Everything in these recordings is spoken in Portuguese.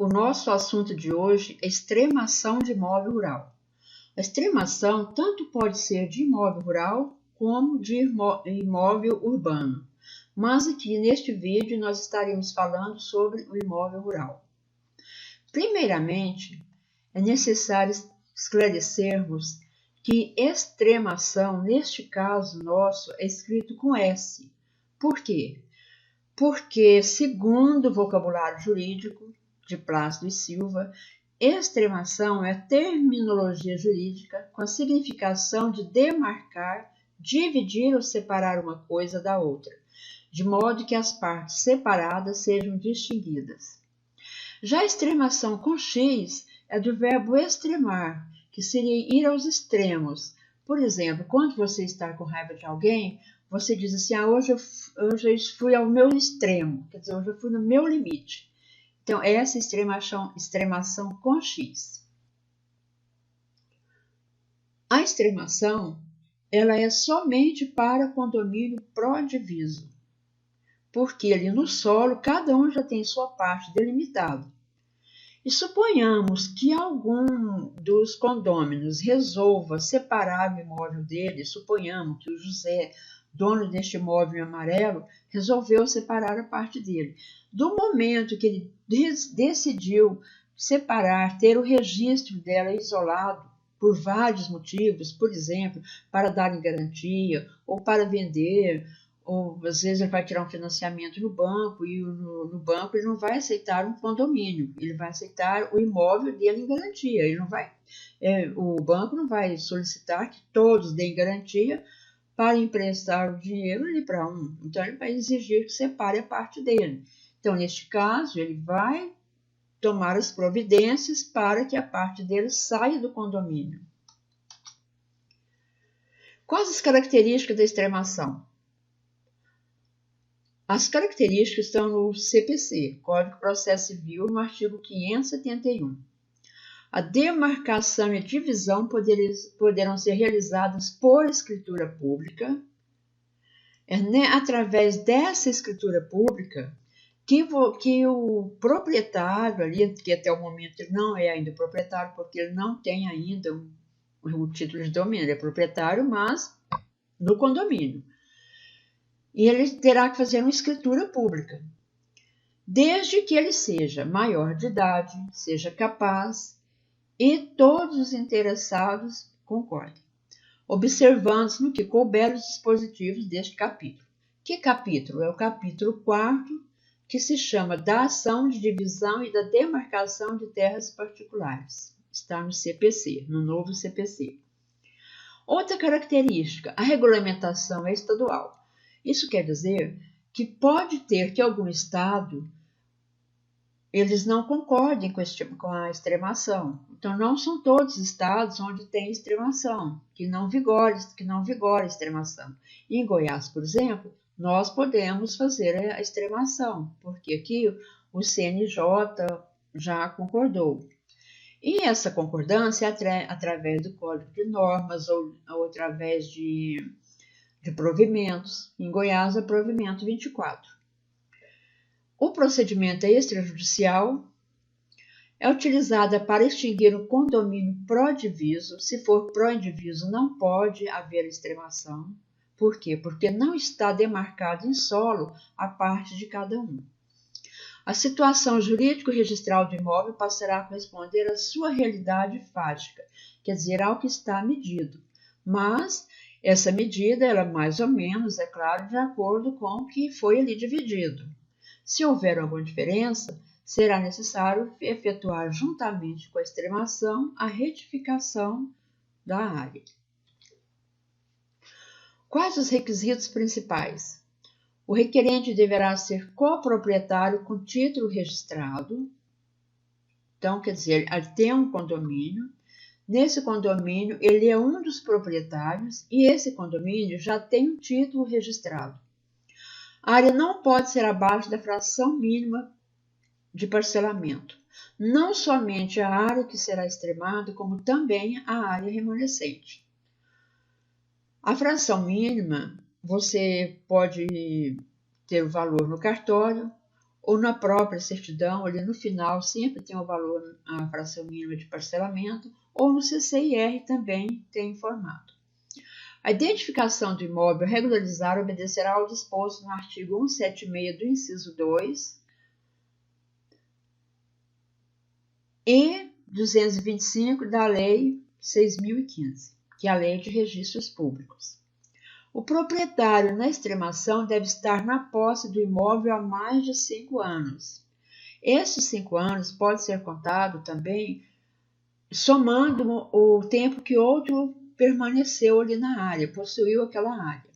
O nosso assunto de hoje é extremação de imóvel rural. A extremação tanto pode ser de imóvel rural como de imóvel urbano, mas aqui neste vídeo nós estaremos falando sobre o imóvel rural. Primeiramente, é necessário esclarecermos que extremação, neste caso nosso, é escrito com S. Por quê? Porque, segundo o vocabulário jurídico de Plácido e Silva, extremação é terminologia jurídica com a significação de demarcar, dividir ou separar uma coisa da outra, de modo que as partes separadas sejam distinguidas. Já a extremação com X é do verbo extremar, que seria ir aos extremos. Por exemplo, quando você está com raiva de alguém, você diz assim, hoje eu fui ao meu extremo, quer dizer, hoje eu fui no meu limite. Então, essa extremação com X. A extremação, ela é somente para condomínio pró-diviso, porque ali no solo, cada um já tem sua parte delimitada. E suponhamos que algum dos condôminos resolva separar o imóvel dele, suponhamos que o José, dono deste imóvel amarelo, resolveu separar a parte dele. Do momento que ele decidiu separar, ter o registro dela isolado, por vários motivos, por exemplo, para dar em garantia, ou para vender, ou às vezes ele vai tirar um financiamento no banco e no banco ele não vai aceitar um condomínio, ele vai aceitar o imóvel dele em garantia. Ele não vai, o banco não vai solicitar que todos deem garantia para emprestar o dinheiro ali para um. Então ele vai exigir que separe a parte dele. Então, neste caso, ele vai tomar as providências para que a parte dele saia do condomínio. Quais as características da extremação? As características estão no CPC, Código de Processo Civil, no artigo 571. A demarcação e a divisão poderão ser realizadas por escritura pública. Através dessa escritura pública que o proprietário ali, que até o momento ele não é ainda proprietário, porque ele não tem ainda o título de domínio, ele é proprietário, mas no condomínio. E ele terá que fazer uma escritura pública, desde que ele seja maior de idade, seja capaz e todos os interessados concordem, observando-se no que couber os dispositivos deste capítulo. Que capítulo? É o capítulo 4º, que se chama da ação de divisão e da demarcação de terras particulares. Está no CPC, no novo CPC. Outra característica, a regulamentação é estadual. Isso quer dizer que pode ter que algum estado eles não concordem com a extremação. Então, não são todos os estados onde tem extremação, que não vigora a extremação. E em Goiás, por exemplo, nós podemos fazer a extremação, porque aqui o CNJ já concordou. E essa concordância é através do Código de Normas ou através de provimentos. Em Goiás, é provimento 24. O procedimento extrajudicial é utilizado para extinguir o condomínio pró-diviso. Se for pró-indiviso, não pode haver extremação. Por quê? Porque não está demarcado em solo a parte de cada um. A situação jurídico-registral do imóvel passará a corresponder à sua realidade fática, quer dizer, ao que está medido. Mas essa medida, ela mais ou menos, é claro, de acordo com o que foi ali dividido. Se houver alguma diferença, será necessário efetuar juntamente com a extremação a retificação da área. Quais os requisitos principais? O requerente deverá ser coproprietário com título registrado. Então, quer dizer, ele tem um condomínio. Nesse condomínio, ele é um dos proprietários e esse condomínio já tem um título registrado. A área não pode ser abaixo da fração mínima de parcelamento. Não somente a área que será extremada, como também a área remanescente. A fração mínima, você pode ter o valor no cartório ou na própria certidão, ali no final sempre tem o valor, a fração mínima de parcelamento, ou no CCIR também tem informado. A identificação do imóvel regularizado obedecerá ao disposto no artigo 176 do inciso 2 e 225 da Lei 6.015, que é a Lei de Registros Públicos. O proprietário na extremação deve estar na posse do imóvel há mais de 5 anos. Esses 5 anos pode ser contado também somando o tempo que outro permaneceu ali na área, possuiu aquela área.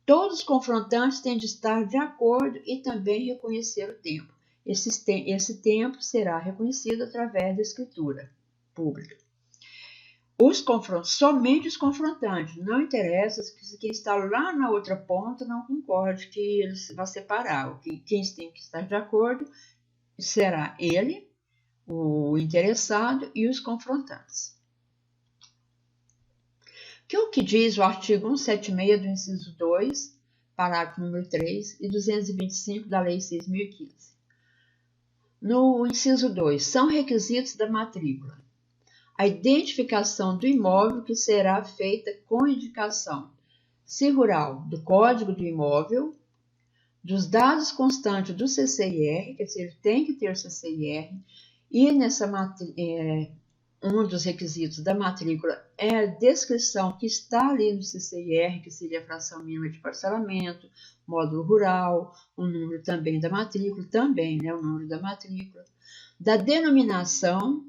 Todos os confrontantes têm de estar de acordo e também reconhecer o tempo. Esse tempo será reconhecido através da escritura pública. Somente os confrontantes, não interessa se quem está lá na outra ponta não concorde que ele vai separar. Quem tem que estar de acordo será ele, o interessado e os confrontantes. Que é o que diz o artigo 176 do inciso 2, parágrafo número 3 e 225 da Lei 6.015. No inciso 2, são requisitos da matrícula a identificação do imóvel que será feita com indicação, se rural, do código do imóvel, dos dados constantes do CCIR, quer dizer, ele tem que ter CCIR, e um dos requisitos da matrícula é a descrição que está ali no CCIR, que seria a fração mínima de parcelamento, módulo rural, o número também da matrícula, o número da matrícula, da denominação,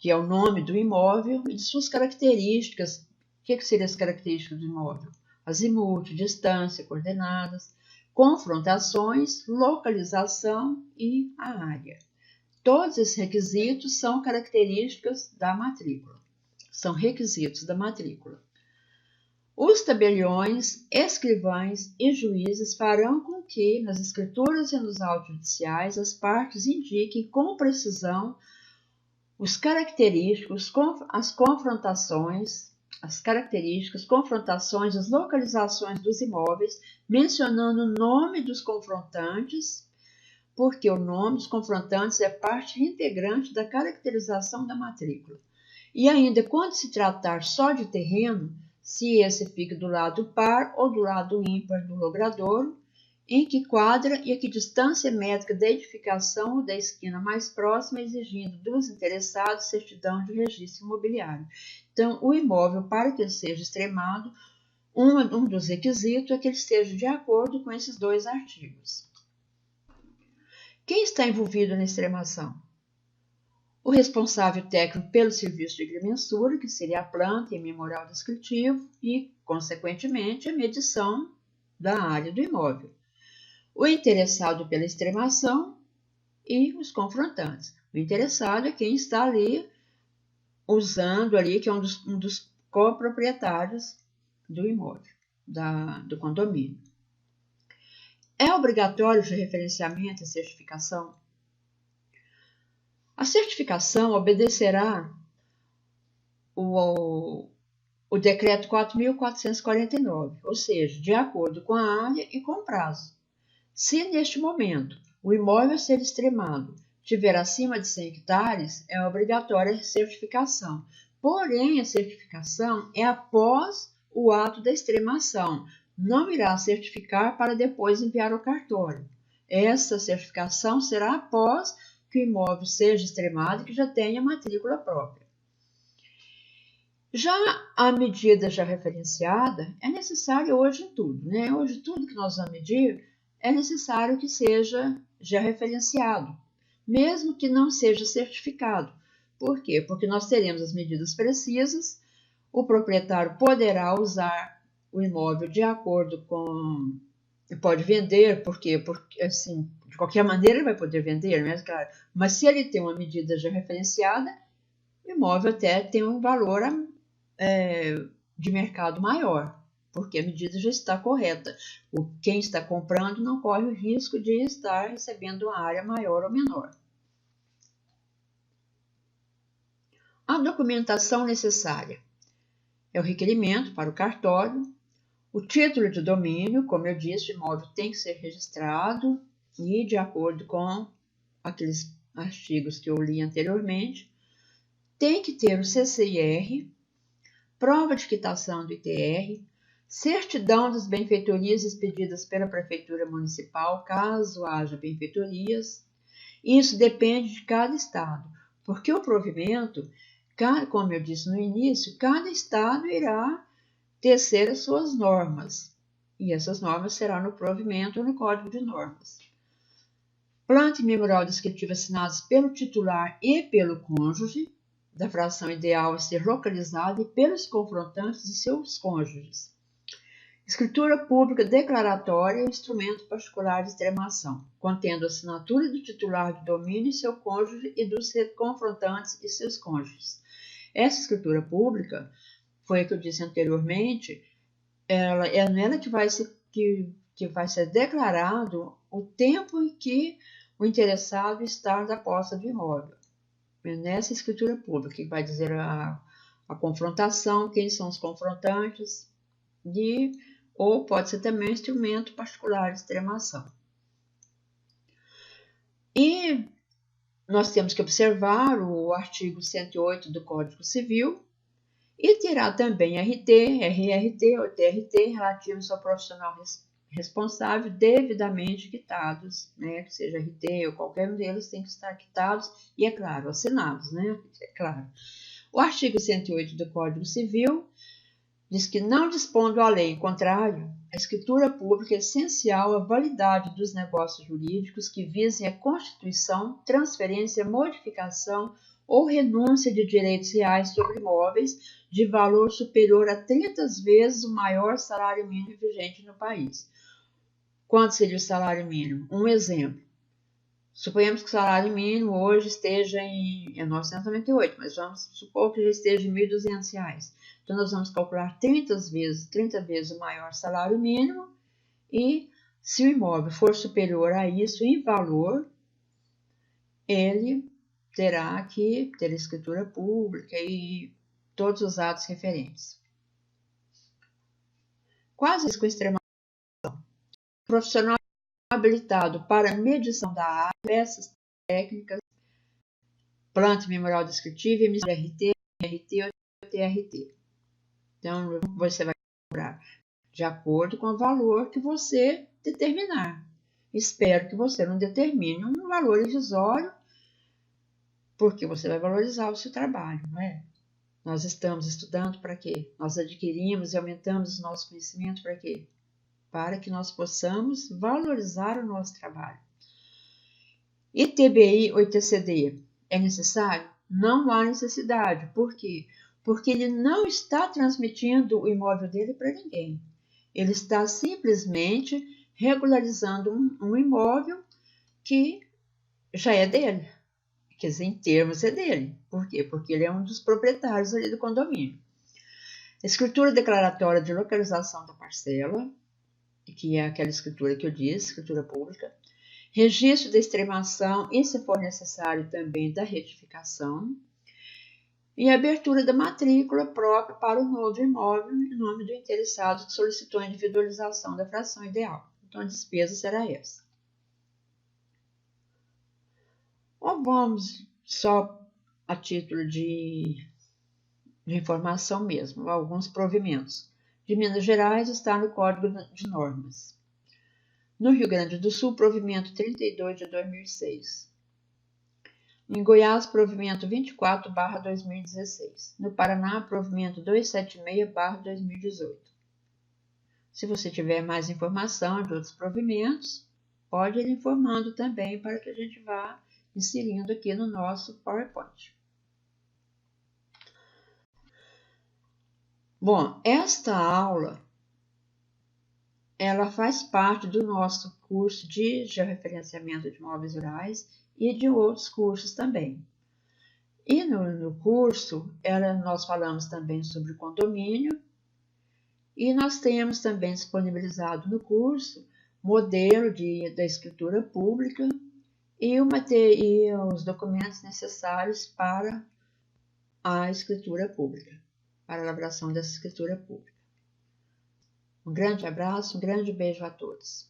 que é o nome do imóvel, e de suas características. O que seriam as características do imóvel? Azimuth, distância, coordenadas, confrontações, localização e a área. Todos esses requisitos são características da matrícula. São requisitos da matrícula. Os tabeliões, escrivães e juízes farão com que, nas escrituras e nos autos judiciais, as partes indiquem com precisão os característicos, as confrontações, as localizações dos imóveis, mencionando o nome dos confrontantes, porque o nome dos confrontantes é parte integrante da caracterização da matrícula. E ainda, quando se tratar só de terreno, se esse fica do lado par ou do lado ímpar do logradouro, em que quadra e a que distância métrica da edificação ou da esquina mais próxima, exigindo dos interessados certidão de registro imobiliário. Então, o imóvel, para que ele seja extremado, um dos requisitos é que ele esteja de acordo com esses dois artigos. Quem está envolvido na extremação? O responsável técnico pelo serviço de agrimensura, que seria a planta e memorial descritivo, e, consequentemente, a medição da área do imóvel. O interessado pela extremação e os confrontantes. O interessado é quem está ali usando ali, que é um dos coproprietários do imóvel, do condomínio. É obrigatório o referenciamento e certificação? A certificação obedecerá o decreto 4.449, ou seja, de acordo com a área e com o prazo. Se neste momento o imóvel a ser extremado tiver acima de 100 hectares, é obrigatória a certificação. Porém, a certificação é após o ato da extremação. Não irá certificar para depois enviar ao cartório. Essa certificação será após que o imóvel seja extremado e que já tenha matrícula própria. Já a medida já referenciada é necessária hoje em tudo, né? Hoje tudo que nós vamos medir é necessário que seja já referenciado, mesmo que não seja certificado. Por quê? Porque nós teremos as medidas precisas, o proprietário poderá usar o imóvel de acordo com... Pode vender, porque assim, de qualquer maneira ele vai poder vender, né? Claro. Mas se ele tem uma medida já referenciada, o imóvel até tem um valor de mercado maior, porque a medida já está correta. Quem está comprando não corre o risco de estar recebendo uma área maior ou menor. A documentação necessária é o requerimento para o cartório, o título de domínio, como eu disse, o imóvel tem que ser registrado E, de acordo com aqueles artigos que eu li anteriormente, tem que ter o CCIR, prova de quitação do ITR, certidão das benfeitorias expedidas pela Prefeitura Municipal, caso haja benfeitorias. Isso depende de cada estado, porque o provimento, como eu disse no início, cada estado irá tecer as suas normas, e essas normas serão no provimento ou no Código de Normas. Planta e memorial descritivo assinados pelo titular e pelo cônjuge da fração ideal a ser localizada e pelos confrontantes e seus cônjuges. Escritura pública declaratória e instrumento particular de extremação, contendo a assinatura do titular do domínio e seu cônjuge e dos confrontantes e seus cônjuges. Essa escritura pública, foi o que eu disse anteriormente, é nela que vai ser declarado o tempo em que o interessado está da posse do imóvel. É nessa escritura pública que vai dizer a confrontação, quem são os confrontantes, ou pode ser também um instrumento particular de extremação. E nós temos que observar o artigo 108 do Código Civil e terá também RT, RRT ou TRT relativos ao profissional responsável devidamente quitados, né? Que seja RT ou qualquer um deles tem que estar quitados e, é claro, assinados, né? É claro. O artigo 108 do Código Civil diz que, não dispondo a lei em contrário, a escritura pública é essencial à validade dos negócios jurídicos que visem a constituição, transferência, modificação ou renúncia de direitos reais sobre imóveis de valor superior a 30 vezes o maior salário mínimo vigente no país. Quanto seria o salário mínimo? Um exemplo. Suponhamos que o salário mínimo hoje esteja em 998, mas vamos supor que já esteja em R$ 1.200. Então, nós vamos calcular 30 vezes o maior salário mínimo e, se o imóvel for superior a isso em valor, ele terá que ter escritura pública e todos os atos referentes. Quase com extrema profissional habilitado para medição da área, peças técnicas, planta memorial descritiva, emissão de RT, RT ou TRT. Então, você vai cobrar de acordo com o valor que você determinar. Espero que você não determine um valor irrisório, porque você vai valorizar o seu trabalho, não é? Nós estamos estudando para quê? Nós adquirimos e aumentamos o nosso conhecimento para quê? Para que nós possamos valorizar o nosso trabalho. ITBI ou ITCD é necessário? Não há necessidade. Por quê? Porque ele não está transmitindo o imóvel dele para ninguém. Ele está simplesmente regularizando um imóvel que já é dele. Quer dizer, em termos é dele. Por quê? Porque ele é um dos proprietários ali do condomínio. Escritura declaratória de localização da parcela, que é aquela escritura que eu disse, escritura pública. Registro da extremação e, se for necessário, também da retificação. E abertura da matrícula própria para o novo imóvel em nome do interessado que solicitou a individualização da fração ideal. Então, a despesa será essa. Ou vamos só a título de informação mesmo, alguns provimentos. De Minas Gerais está no Código de Normas. No Rio Grande do Sul, provimento 32 de 2006. Em Goiás, provimento 24/2016. No Paraná, provimento 276/2018. Se você tiver mais informação de outros provimentos, pode ir informando também para que a gente vá inserindo aqui no nosso PowerPoint. Bom, esta aula ela faz parte do nosso curso de georreferenciamento de imóveis rurais e de outros cursos também. E no curso, nós falamos também sobre condomínio e nós temos também disponibilizado no curso modelo da escritura pública e os documentos necessários para a escritura pública, para a elaboração dessa escritura pública. Um grande abraço, um grande beijo a todos.